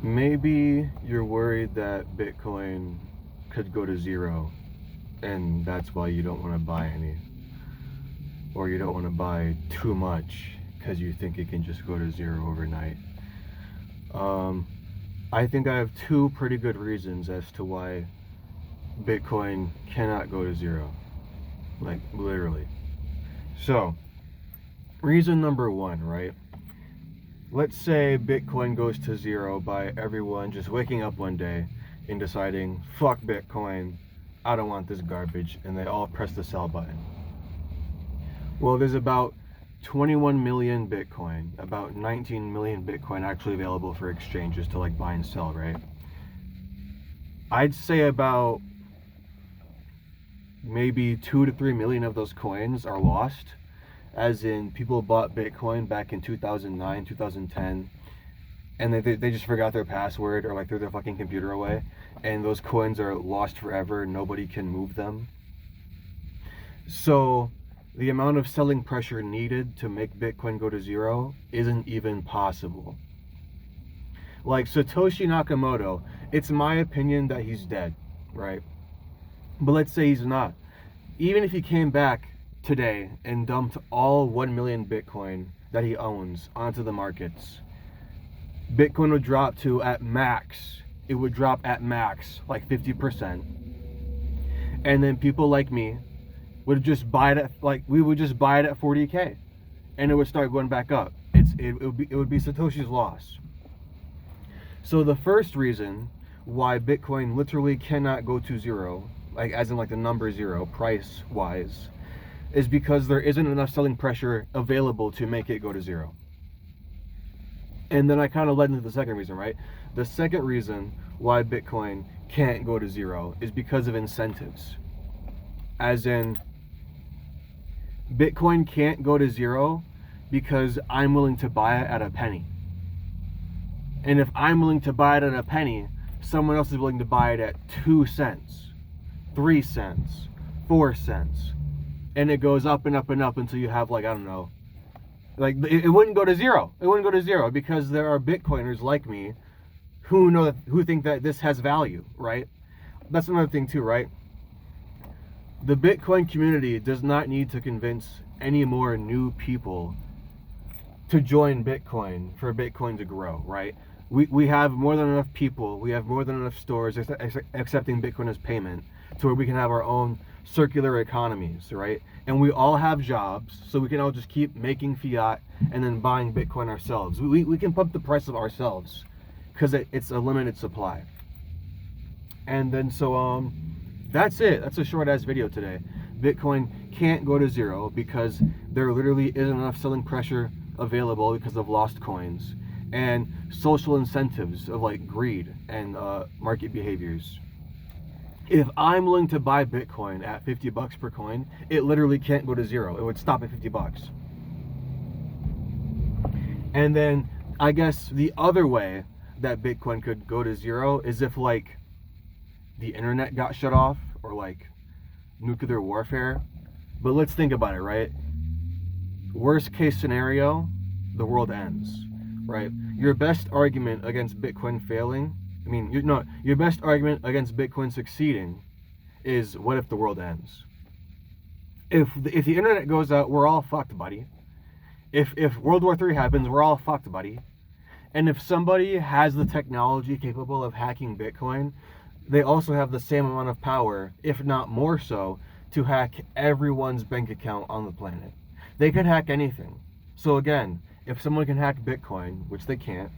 Maybe you're worried that Bitcoin could go to zero, and that's why you don't want to buy any. Or you don't want to buy too much because you think it can just go to zero overnight. Um, I think I have two pretty good reasons as to why Bitcoin cannot go to zero. Like, literally. So, reason number one, right? Let's say Bitcoin goes to zero by everyone just waking up one day and deciding, fuck Bitcoin, I don't want this garbage, and they all press the sell button. Well, there's about 21 million Bitcoin, about 19 million Bitcoin actually available for exchanges to like buy and sell, right? I'd say about maybe 2 to 3 million of those coins are lost, as in people bought Bitcoin back in 2009, 2010, and they just forgot their password or like threw their fucking computer away, and those coins are lost forever. Nobody can move them. So the amount of selling pressure needed to make Bitcoin go to zero isn't even possible. Like Satoshi Nakamoto, it's my opinion that he's dead, right? But let's say he's not. Even if he came back today and dumped all 1 million Bitcoin that he owns onto the markets, Bitcoin would drop to at max, it would drop at max like 50%. And then people like me would just buy it at, like, we would just buy it at 40K and it would start going back up. It would be Satoshi's loss. So the first reason why Bitcoin literally cannot go to zero, like as in like the number zero price wise, is because there isn't enough selling pressure available to make it go to zero. And then I kind of led into the second reason, right? The second reason why Bitcoin can't go to zero is because of incentives. As in, Bitcoin can't go to zero because I'm willing to buy it at a penny. And if I'm willing to buy it at a penny, someone else is willing to buy it at 2 cents, 3 cents, 4 cents. And it goes up and up and up until you have, like, I don't know, like it wouldn't go to zero. It wouldn't go to zero because there are Bitcoiners like me who think that this has value, right? That's another thing too, right? The Bitcoin community does not need to convince any more new people to join Bitcoin for Bitcoin to grow, right? We have more than enough people, we have more than enough stores accepting Bitcoin as payment to where we can have our own circular economies, right? And we all have jobs, so we can all just keep making fiat and then buying Bitcoin ourselves. We can pump the price of ourselves because it's a limited supply. And then so that's it. That's a short ass video today. Bitcoin can't go to zero because there literally isn't enough selling pressure available because of lost coins and social incentives of like greed and market behaviors. If I'm willing to buy Bitcoin at $50 per coin, it literally can't go to zero. It would stop at $50. And then I guess the other way that Bitcoin could go to zero is if like the internet got shut off or like nuclear warfare. But let's think about it, right? Worst case scenario, the world ends, right? Your best argument against Bitcoin failing, your best argument against Bitcoin succeeding is what if the world ends? If the internet goes out, we're all fucked, buddy. If World War III happens, we're all fucked, buddy. And if somebody has the technology capable of hacking Bitcoin, they also have the same amount of power, if not more so, to hack everyone's bank account on the planet. They could hack anything. So again, if someone can hack Bitcoin, which they can't,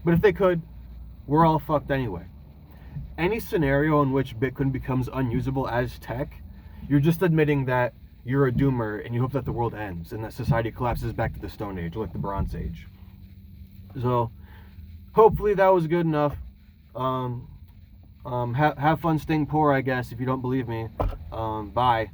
but if they could, we're all fucked anyway. Any scenario in which Bitcoin becomes unusable as tech, you're just admitting that you're a doomer and you hope that the world ends and that society collapses back to the Stone Age, like the Bronze Age. So, hopefully that was good enough. Have fun staying poor, I guess, if you don't believe me. Bye.